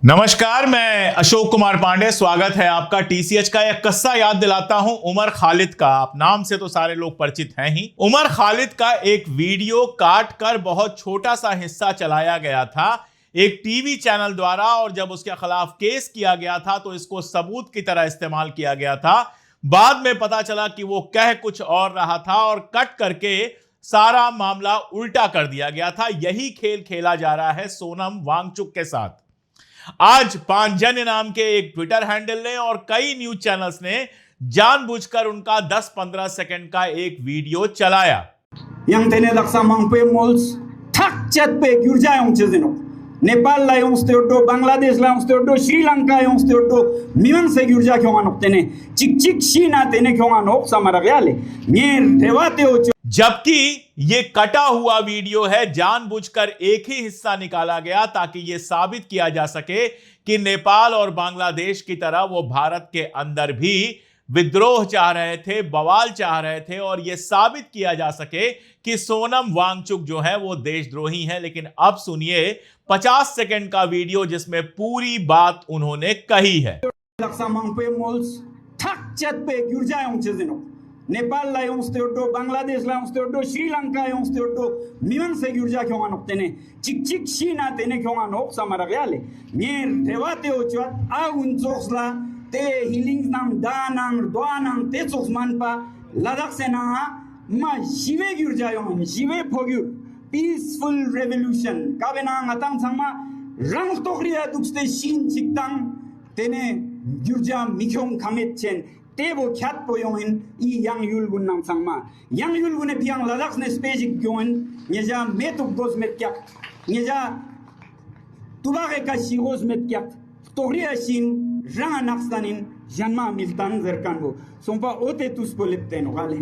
नमस्कार, मैं अशोक कुमार पांडे। स्वागत है आपका टीसीएच का। एक किस्सा याद दिलाता हूं उमर खालिद का। आप नाम से तो सारे लोग परिचित हैं ही। उमर खालिद का एक वीडियो काट कर बहुत छोटा सा हिस्सा चलाया गया था एक टीवी चैनल द्वारा, और जब उसके खिलाफ केस किया गया था तो इसको सबूत की तरह इस्तेमाल किया गया था। बाद में पता चला कि वो कह कुछ और रहा था और कट करके सारा मामला उल्टा कर दिया गया था। यही खेल खेला जा रहा है सोनम वांगचुक के साथ। आज पांचजन्य नाम के एक ट्विटर हैंडल ने और कई न्यूज चैनल्स ने जानबूझकर उनका 10-15 सेकंड का एक वीडियो चलाया। yang tene daksa mangpe mols thak chat pe gyurja yong chezeno Nepal ला यong स्टेटो बांग्लादेश ला यong स्टेटो श्रीलंका यong स्टेटो मिमंग से gyurja kyong anok tene चिक चिक Sheena tene kyong anok samara gale ner देवाते हो। जबकि ये कटा हुआ वीडियो है, जानबूझकर एक ही हिस्सा निकाला गया ताकि ये साबित किया जा सके कि नेपाल और बांग्लादेश की तरह वो भारत के अंदर भी विद्रोह चाह रहे थे, बवाल चाह रहे थे, और यह साबित किया जा सके कि सोनम वांगचुक जो है वो देशद्रोही है। लेकिन अब सुनिए 50 सेकंड का वीडियो जिसमें पूरी बात उन्होंने कही है। नेपाल ला यong स्टेटो बांग्लादेश ला यong स्टेटो श्रीलंका यong स्टेटो मिमंग से gyurja kyong anok tene चिक चिक Sheena tene kyong anok samara gale ner देवाते हो चुat a unzox la te healings nam danam doanam te zox manpa ladak sena ma jive gyurja yong jive phogyur peaceful revolution kabena ngatang sangma rang tokria dukste shin chiktang tene gyurja mikyong kametchen तेबो ख्यात पोयोइन ई yang yulgun nang sangma yang yulgun e piang ladak ne spejik gyon nyeja metuk dos metkyak nyeja tulare ka shigos metkyak toria shin ranga nakstanin janma miltan zerkanbo sompa ote tus polepten gale।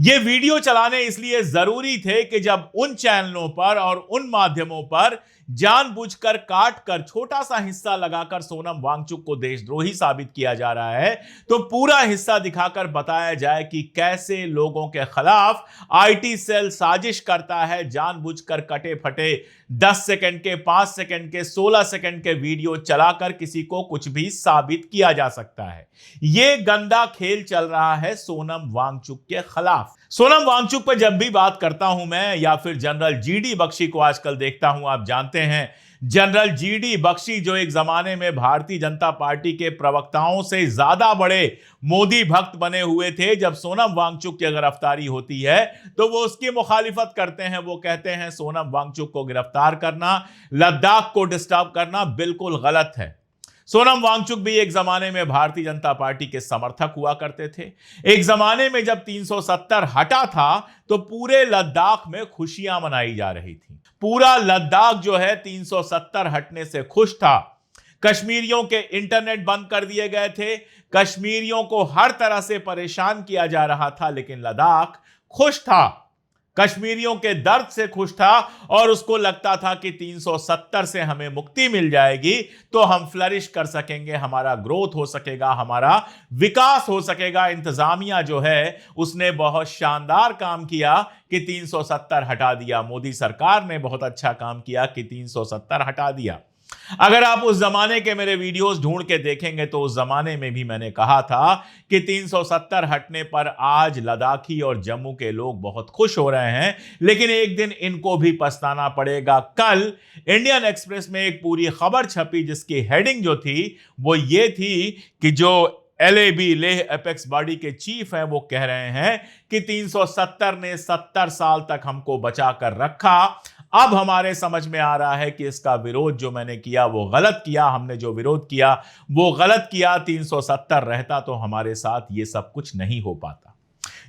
ये video चलाने इसलिए जरूरी थे कि जब उन चैनलों पर और उन माध्यमों पर जानबूझकर काट कर छोटा सा हिस्सा लगाकर सोनम वांगचुक को देशद्रोही साबित किया जा रहा है, तो पूरा हिस्सा दिखाकर बताया जाए कि कैसे लोगों के खिलाफ आईटी सेल साजिश करता है। जानबूझकर कटे फटे 10 सेकंड के, 5 सेकंड के, 16 सेकंड के वीडियो चलाकर किसी को कुछ भी साबित किया जा सकता है। यह गंदा खेल चल रहा है सोनम वांगचुक के खिलाफ। सोनम वांगचुक पर जब भी बात करता हूं मैं, या फिर जनरल जीडी बख्शी को आजकल देखता हूं, आप जानते हैं जनरल जीडी बख्शी जो एक जमाने में भारतीय जनता पार्टी के प्रवक्ताओं से ज्यादा बड़े मोदी भक्त बने हुए थे। जब सोनम वांगचुक की गिरफ्तारी होती है तो वो उसकी मुखालिफत करते हैं। वो कहते हैं सोनम वांगचुक को गिरफ्तार करना, लद्दाख को डिस्टर्ब करना बिल्कुल गलत है। सोनम वांगचुक भी एक जमाने में भारतीय जनता पार्टी के समर्थक हुआ करते थे। एक जमाने में जब 370 हटा था तो पूरे लद्दाख में खुशियां मनाई जा रही थी। पूरा लद्दाख जो है 370 हटने से खुश था। कश्मीरियों के इंटरनेट बंद कर दिए गए थे, कश्मीरियों को हर तरह से परेशान किया जा रहा था, लेकिन लद्दाख खुश था, कश्मीरियों के दर्द से खुश था, और उसको लगता था कि 370 से हमें मुक्ति मिल जाएगी तो हम फ्लरिश कर सकेंगे, हमारा ग्रोथ हो सकेगा, हमारा विकास हो सकेगा। इंतजामिया जो है उसने बहुत शानदार काम किया कि 370 हटा दिया। मोदी सरकार ने बहुत अच्छा काम किया कि 370 हटा दिया। अगर आप उस जमाने के मेरे वीडियोस ढूंढ के देखेंगे तो उस जमाने में भी मैंने कहा था कि 370 हटने पर आज लद्दाखी और जम्मू के लोग बहुत खुश हो रहे हैं, लेकिन एक दिन इनको भी पछताना पड़ेगा। कल इंडियन एक्सप्रेस में एक पूरी खबर छपी जिसकी हेडिंग जो थी वो ये थी कि जो LAB लेह एपेक्स बॉडी के चीफ हैं वो कह रहे हैं कि 370 ने 70 साल तक हमको बचा कर रखा। अब हमारे समझ में आ रहा है कि इसका विरोध जो मैंने किया वो गलत किया, हमने जो विरोध किया वो गलत किया। 370 रहता तो हमारे साथ ये सब कुछ नहीं हो पाता।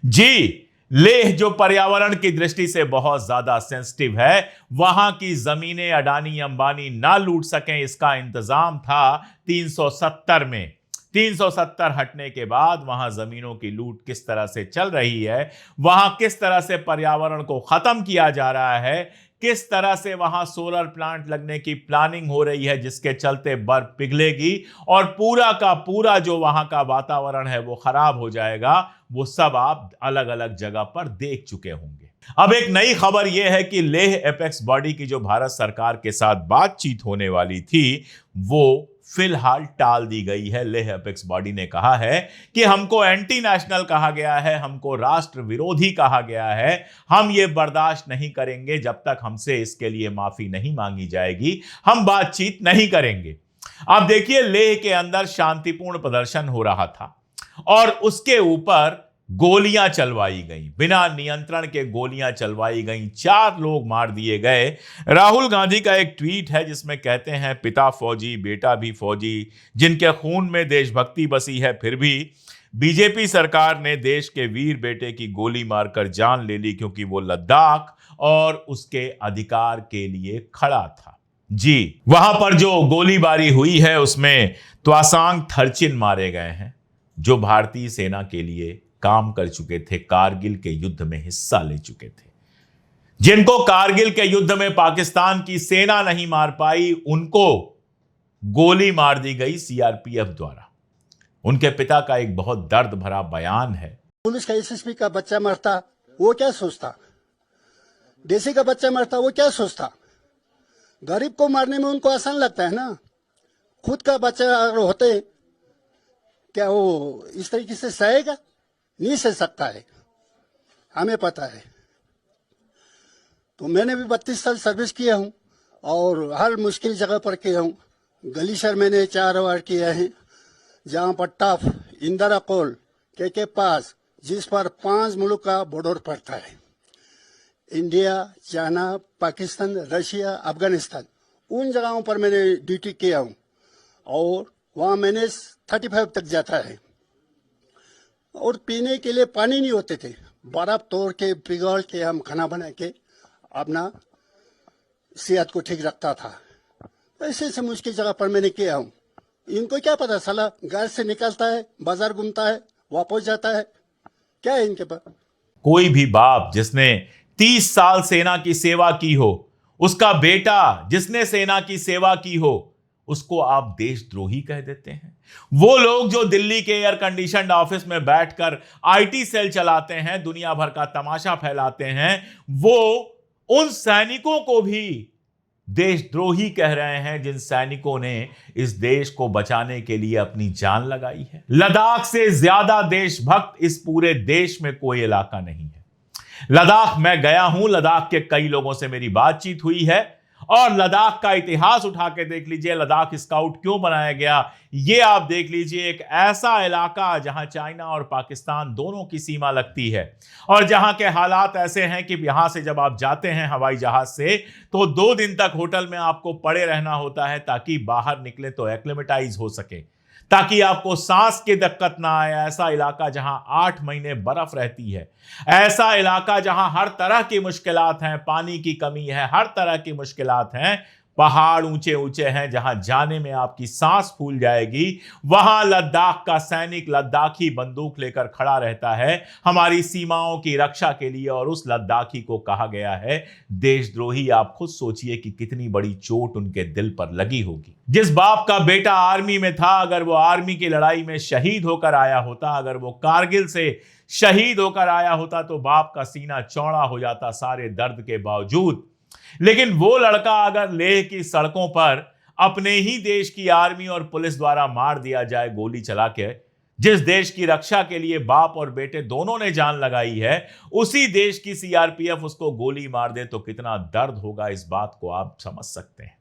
जी, लेह जो पर्यावरण की दृष्टि से बहुत ज्यादा सेंसिटिव है, वहां की जमीनें अडानी अंबानी ना लूट सकें, इसका इंतजाम था 370 में। 370 हटने के बाद वहां जमीनों की लूट किस तरह से चल रही है, वहां किस तरह से पर्यावरण को खत्म किया जा रहा है, किस तरह से वहां सोलर प्लांट लगने की प्लानिंग हो रही है जिसके चलते बर्फ पिघलेगी और पूरा का पूरा जो वहां का वातावरण है वो खराब हो जाएगा, वो सब आप अलग अलग जगह पर देख चुके होंगे। अब एक नई खबर यह है कि लेह एपेक्स बॉडी की जो भारत सरकार के साथ बातचीत होने वाली थी वो फिलहाल टाल दी गई है। लेह एपेक्स बॉडी ने कहा है कि हमको एंटी नेशनल कहा गया है, हमको राष्ट्र विरोधी कहा गया है, हम ये बर्दाश्त नहीं करेंगे जब तक हमसे इसके लिए माफी नहीं मांगी जाएगी, हम बातचीत नहीं करेंगे। आप देखिए, लेह के अंदर शांतिपूर्ण प्रदर्शन हो रहा था और उसके ऊपर गोलियां चलवाई गई, बिना नियंत्रण के गोलियां चलवाई गई, 4 लोग मार दिए गए। राहुल गांधी का एक ट्वीट है जिसमें कहते हैं, पिता फौजी, बेटा भी फौजी, जिनके खून में देशभक्ति बसी है, फिर भी बीजेपी सरकार ने देश के वीर बेटे की गोली मारकर जान ले ली क्योंकि वो लद्दाख और उसके अधिकार के लिए खड़ा था। जी, वहां पर जो गोलीबारी हुई है उसमें त्वासांग थरचिन मारे गए हैं, जो भारतीय सेना के लिए काम कर चुके थे, कारगिल के युद्ध में हिस्सा ले चुके थे। जिनको कारगिल के युद्ध में पाकिस्तान की सेना नहीं मार पाई, उनको गोली मार दी गई सीआरपीएफ द्वारा। उनके पिता का एक बहुत दर्द भरा बयान है। पुलिस का एसएसपी का बच्चा मरता, वो क्या सोचता? डीसी का बच्चा मरता, वो क्या सोचता? गरीब को मारने में उनको आसान लगता है ना। खुद का बच्चा अगर होते, क्या वो इस तरीके से सहेगा? नहीं सह सकता है, हमें पता है। तो मैंने भी 32 साल सर्विस किया हूँ और हर मुश्किल जगह पर किया हूँ। गलीशर मैंने 4 बार किया है, जहाँ पर टफ, इंदिरा कोल के पास, जिस पर 5 मुल्क का बॉर्डर पड़ता है, India, China, Pakistan, Russia, Afghanistan, उन जगहों पर मैंने ड्यूटी किया हूँ और वहाँ मैंने 35 तक जाता है। और पीने के लिए पानी नहीं होते थे, बर्फ तोड़ के पिघल के हम खाना बना के अपना सेहत को ठीक रखता था। ऐसे ऐसे मुश्किल जगह पर मैंने किया हूँ। इनको क्या पता, साला घर से निकलता है, बाजार घूमता है, वापस जाता है, क्या है इनके पास? कोई भी बाप जिसने 30 साल सेना की सेवा की हो, उसका बेटा जिसने सेना की सेवा की हो, उसको आप देशद्रोही कह देते हैं। वो लोग जो दिल्ली के एयर कंडीशनड ऑफिस में बैठकर आईटी सेल चलाते हैं, दुनिया भर का तमाशा फैलाते हैं, वो उन सैनिकों को भी देशद्रोही कह रहे हैं जिन सैनिकों ने इस देश को बचाने के लिए अपनी जान लगाई है। लद्दाख से ज्यादा देशभक्त इस पूरे देश में कोई इलाका नहीं है। लद्दाख मैं गया हूं, लद्दाख के कई लोगों से मेरी बातचीत हुई है और लद्दाख का इतिहास उठा के देख लीजिए, लद्दाख स्काउट क्यों बनाया गया, ये आप देख लीजिए। एक ऐसा इलाका जहां चाइना और पाकिस्तान दोनों की सीमा लगती है और जहां के हालात ऐसे हैं कि यहां से जब आप जाते हैं हवाई जहाज से, तो 2 दिन तक होटल में आपको पड़े रहना होता है ताकि बाहर निकले तो एक्लेमेटाइज हो सके, ताकि आपको सांस की दिक्कत ना आए। ऐसा इलाका जहां 8 महीने बर्फ रहती है, ऐसा इलाका जहां हर तरह की मुश्किलात हैं, पानी की कमी है, हर तरह की मुश्किलात हैं, पहाड़ ऊंचे ऊंचे हैं, जहां जाने में आपकी सांस फूल जाएगी, वहां लद्दाख का सैनिक लद्दाखी बंदूक लेकर खड़ा रहता है हमारी सीमाओं की रक्षा के लिए, और उस लद्दाखी को कहा गया है देशद्रोही। आप खुद सोचिए कि कितनी बड़ी चोट उनके दिल पर लगी होगी। जिस बाप का बेटा आर्मी में था, अगर वो आर्मी की लड़ाई में शहीद होकर आया होता, अगर वो कारगिल से शहीद होकर आया होता, तो बाप का सीना चौड़ा हो जाता सारे दर्द के बावजूद। लेकिन वो लड़का अगर लेह की सड़कों पर अपने ही देश की आर्मी और पुलिस द्वारा मार दिया जाए गोली चला के, जिस देश की रक्षा के लिए बाप और बेटे दोनों ने जान लगाई है, उसी देश की सीआरपीएफ उसको गोली मार दे तो कितना दर्द होगा, इस बात को आप समझ सकते हैं।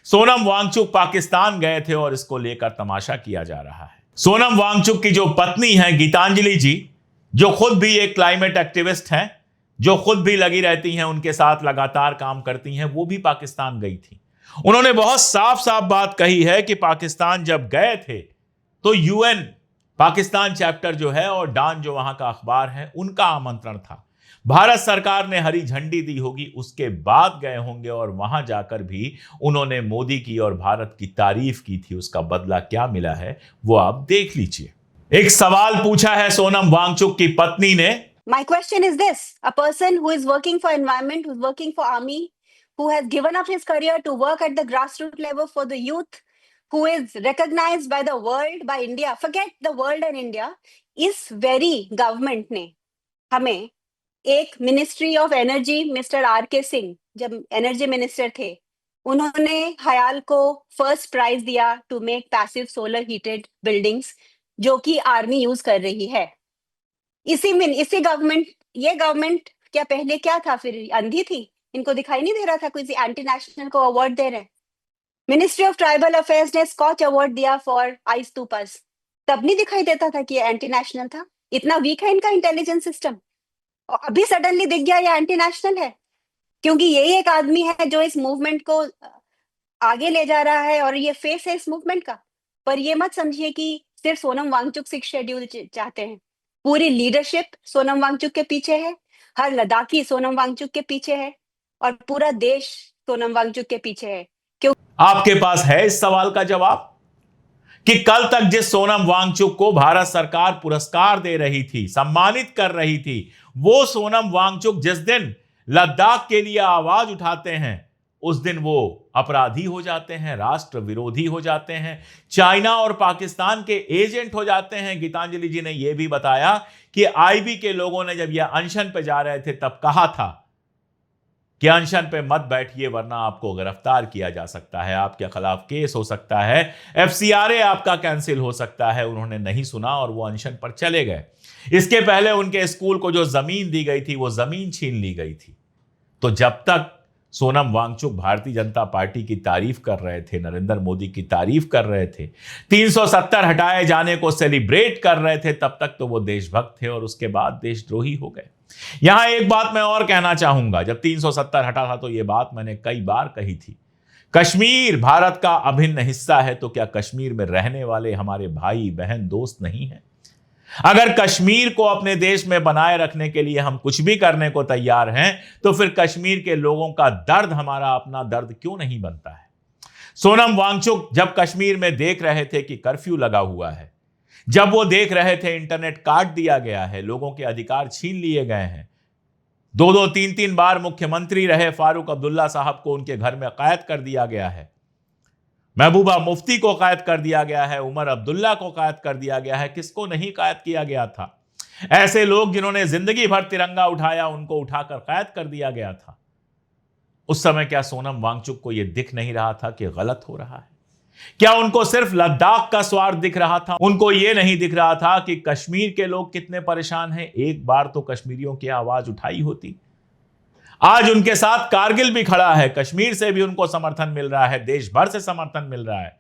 सोनम वांगचुक पाकिस्तान गए थे और इसको लेकर तमाशा किया जा रहा है। सोनम वांगचुक की जो पत्नी है गीतांजलि जी, जो खुद भी एक क्लाइमेट एक्टिविस्ट हैं, जो खुद भी लगी रहती हैं, उनके साथ लगातार काम करती हैं, वो भी पाकिस्तान गई थी। उन्होंने बहुत साफ साफ बात कही है कि पाकिस्तान जब गए थे तो यूएन पाकिस्तान चैप्टर जो है और डॉन जो वहां का अखबार है, उनका आमंत्रण था। भारत सरकार ने हरी झंडी दी होगी, उसके बाद गए होंगे और वहां जाकर भी उन्होंने मोदी की और भारत की तारीफ की थी। उसका बदला क्या मिला है वो आप देख लीजिए। एक सवाल पूछा है सोनम वांगचुक की पत्नी ने। My question is this: a person who is working for environment, who's working for army, who has given up his career to work at the grassroots level for the youth, who is recognized by the world, by India, forget the world and India, इस very government ने हमें एक ministry of energy mister R K. Singh जब energy minister थे, उन्होंने हयाल को first prize दिया to make passive solar heated buildings, जो कि आर्मी यूज कर रही है। इसी गवर्नमेंट, ये गवर्नमेंट क्या पहले क्या था, फिर अंधी थी, इनको दिखाई नहीं दे रहा था कोई एंटी नेशनल को अवार्ड दे रहे हैं। मिनिस्ट्री ऑफ ट्राइबल अफेयर्स ने स्कॉच अवार्ड दिया फॉर आइस टूपर्स, तब नहीं दिखाई देता था कि ये एंटी नेशनल था। इतना वीक है इनका इंटेलिजेंस सिस्टम, और अभी सडनली दिख गया ये एंटी नेशनल है, क्योंकि यही एक आदमी है जो इस मूवमेंट को आगे ले जा रहा है और ये फेस है इस मूवमेंट का। पर ये मत समझिए कि सिर्फ सोनम वांगचुक 6 शेड्यूल चाहते हैं, पूरी लीडरशिप सोनम वांगचुक के पीछे है, हर लद्दाखी सोनम वांगचुक के पीछे है, और पूरा देश सोनम वांगचुक के पीछे है। आपके पास है इस सवाल का जवाब कि कल तक जिस सोनम वांगचुक को भारत सरकार पुरस्कार दे रही थी, सम्मानित कर रही थी, वो सोनम वांगचुक जिस दिन लद्दाख के लिए आवाज उठाते हैं, उस दिन वो अपराधी हो जाते हैं, राष्ट्र विरोधी हो जाते हैं, चाइना और पाकिस्तान के एजेंट हो जाते हैं। गीतांजलि जी ने यह भी बताया कि आईबी के लोगों ने जब यह अनशन पे जा रहे थे तब कहा था कि अनशन पे मत बैठिए वरना आपको गिरफ्तार किया जा सकता है, आपके खिलाफ केस हो सकता है, एफसीआरए आपका कैंसिल हो सकता है। उन्होंने नहीं सुना और वो अनशन पर चले गए। इसके पहले उनके स्कूल को जो जमीन दी गई थी वो जमीन छीन ली गई थी। तो जब तक सोनम वांगचुक भारतीय जनता पार्टी की तारीफ कर रहे थे, नरेंद्र मोदी की तारीफ कर रहे थे, 370 हटाए जाने को सेलिब्रेट कर रहे थे, तब तक तो वो देशभक्त थे और उसके बाद देशद्रोही हो गए। यहां एक बात मैं और कहना चाहूंगा, जब 370 हटा था तो ये बात मैंने कई बार कही थी, कश्मीर भारत का अभिन्न हिस्सा है, तो क्या कश्मीर में रहने वाले हमारे भाई बहन दोस्त नहीं है? अगर कश्मीर को अपने देश में बनाए रखने के लिए हम कुछ भी करने को तैयार हैं, तो फिर कश्मीर के लोगों का दर्द हमारा अपना दर्द क्यों नहीं बनता है? सोनम वांगचुक जब कश्मीर में देख रहे थे कि कर्फ्यू लगा हुआ है, जब वो देख रहे थे इंटरनेट काट दिया गया है, लोगों के अधिकार छीन लिए गए हैं, 2-2, 3-3 बार मुख्यमंत्री रहे फारूक अब्दुल्ला साहब को उनके घर में कैद कर दिया गया है, महबूबा मुफ्ती को कैद कर दिया गया है, उमर अब्दुल्ला को कैद कर दिया गया है, किसको नहीं कैद किया गया था? ऐसे लोग जिन्होंने जिंदगी भर तिरंगा उठाया, उनको उठाकर कैद कर दिया गया था। उस समय क्या सोनम वांगचुक को यह दिख नहीं रहा था कि गलत हो रहा है? क्या उनको सिर्फ लद्दाख का स्वार्थ दिख रहा था? उनको यह नहीं दिख रहा था कि कश्मीर के लोग कितने परेशान हैं? एक बार तो कश्मीरियों की आवाज उठाई होती। आज उनके साथ कारगिल भी खड़ा है, कश्मीर से भी उनको समर्थन मिल रहा है, देश भर से समर्थन मिल रहा है,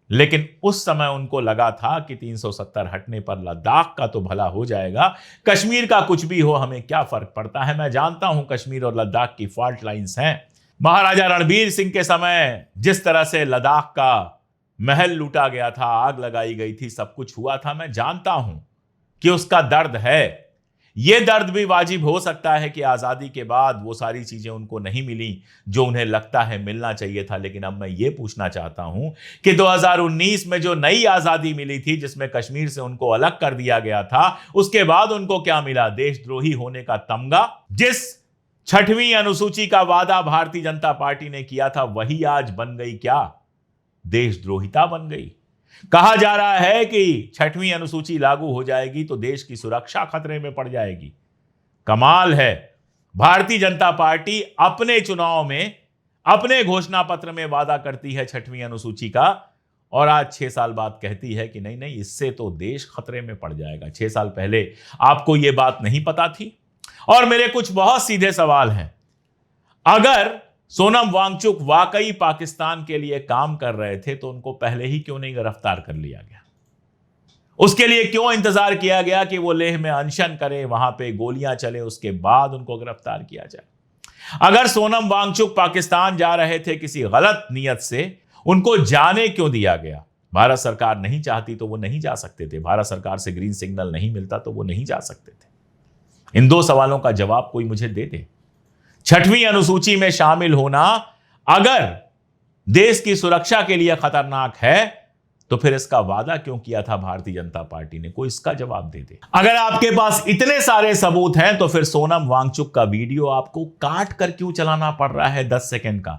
लेकिन उस समय उनको लगा था कि 370 हटने पर लद्दाख का तो भला हो जाएगा, कश्मीर का कुछ भी हो हमें क्या फर्क पड़ता है। मैं जानता हूं कश्मीर और लद्दाख की फॉल्ट लाइंस हैं। महाराजा रणबीर सिंह के समय जिस तरह से लद्दाख का महल लूटा गया था, आग लगाई गई थी, सब कुछ हुआ था, मैं जानता हूं कि उसका दर्द है। यह दर्द भी वाजिब हो सकता है कि आजादी के बाद वो सारी चीजें उनको नहीं मिली जो उन्हें लगता है मिलना चाहिए था। लेकिन अब मैं ये पूछना चाहता हूं कि 2019 में जो नई आजादी मिली थी, जिसमें कश्मीर से उनको अलग कर दिया गया था, उसके बाद उनको क्या मिला? देशद्रोही होने का तमगा। जिस 6वीं अनुसूची का वादा भारतीय जनता पार्टी ने किया था, वही आज बन गई क्या? देशद्रोहिता बन गई। कहा जा रहा है कि 6वीं अनुसूची लागू हो जाएगी तो देश की सुरक्षा खतरे में पड़ जाएगी। कमाल है, भारतीय जनता पार्टी अपने चुनाव में, अपने घोषणा पत्र में वादा करती है 6वीं अनुसूची का, और आज 6 साल बाद कहती है कि नहीं नहीं, इससे तो देश खतरे में पड़ जाएगा। 6 साल पहले आपको यह बात नहीं पता थी? और मेरे कुछ बहुत सीधे सवाल हैं। अगर सोनम वांगचुक वाकई पाकिस्तान के लिए काम कर रहे थे तो उनको पहले ही क्यों नहीं गिरफ्तार कर लिया गया? उसके लिए क्यों इंतजार किया गया कि वो लेह में अनशन करे, वहां पे गोलियां चले, उसके बाद उनको गिरफ्तार किया जाए? अगर सोनम वांगचुक पाकिस्तान जा रहे थे किसी गलत नीयत से, उनको जाने क्यों दिया गया? भारत सरकार नहीं चाहती तो वो नहीं जा सकते थे, भारत सरकार से ग्रीन सिग्नल नहीं मिलता तो वो नहीं जा सकते थे। इन 2 सवालों का जवाब कोई मुझे दे दे। 6वीं अनुसूची में शामिल होना अगर देश की सुरक्षा के लिए खतरनाक है तो फिर इसका वादा क्यों किया था भारतीय जनता पार्टी ने? कोई इसका जवाब दे दे। अगर आपके पास इतने सारे सबूत हैं तो फिर सोनम वांगचुक का वीडियो आपको काट कर क्यों चलाना पड़ रहा है 10 सेकंड का?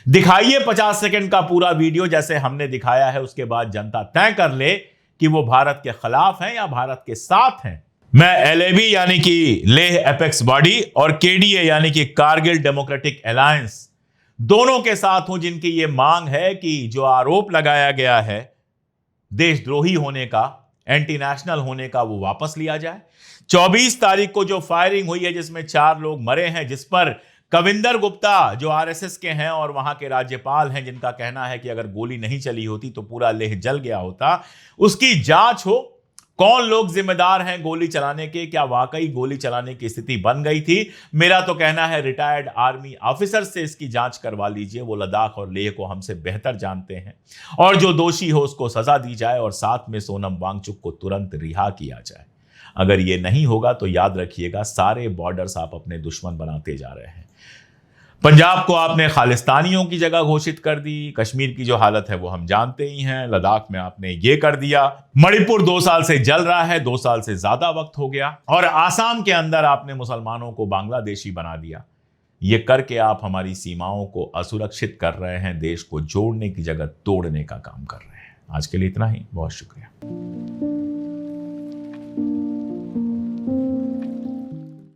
दिखाइए 50 सेकंड का पूरा वीडियो जैसे हमने दिखाया है, उसके बाद जनता तय कर ले कि वो भारत के खिलाफ हैं या भारत के साथ हैं। मैं एलएबी यानी कि लेह एपेक्स बॉडी और केडीए यानी कि कारगिल डेमोक्रेटिक अलायंस दोनों के साथ हूं, जिनकी यह मांग है कि जो आरोप लगाया गया है देशद्रोही होने का, एंटी नेशनल होने का, वो वापस लिया जाए। 24 तारीख को जो फायरिंग हुई है जिसमें 4 लोग मरे हैं, जिस पर कविंदर गुप्ता जो आरएसएस के हैं और वहां के राज्यपाल हैं, जिनका कहना है कि अगर गोली नहीं चली होती तो पूरा लेह जल गया होता, उसकी जांच हो। कौन लोग जिम्मेदार हैं गोली चलाने के, क्या वाकई गोली चलाने की स्थिति बन गई थी? मेरा तो कहना है रिटायर्ड आर्मी ऑफिसर से इसकी जांच करवा लीजिए, वो लद्दाख और लेह को हमसे बेहतर जानते हैं। और जो दोषी हो उसको सजा दी जाए और साथ में सोनम वांगचुक को तुरंत रिहा किया जाए। अगर ये नहीं होगा तो याद रखिएगा, सारे बॉर्डर्स आप अपने दुश्मन बनाते जा रहे हैं। पंजाब को आपने खालिस्तानियों की जगह घोषित कर दी, कश्मीर की जो हालत है वो हम जानते ही हैं, लद्दाख में आपने ये कर दिया, मणिपुर 2 साल से जल रहा है, 2 साल से ज्यादा वक्त हो गया, और आसाम के अंदर आपने मुसलमानों को बांग्लादेशी बना दिया। ये करके आप हमारी सीमाओं को असुरक्षित कर रहे हैं, देश को जोड़ने की जगह तोड़ने का काम कर रहे हैं। आज के लिए इतना ही, बहुत शुक्रिया।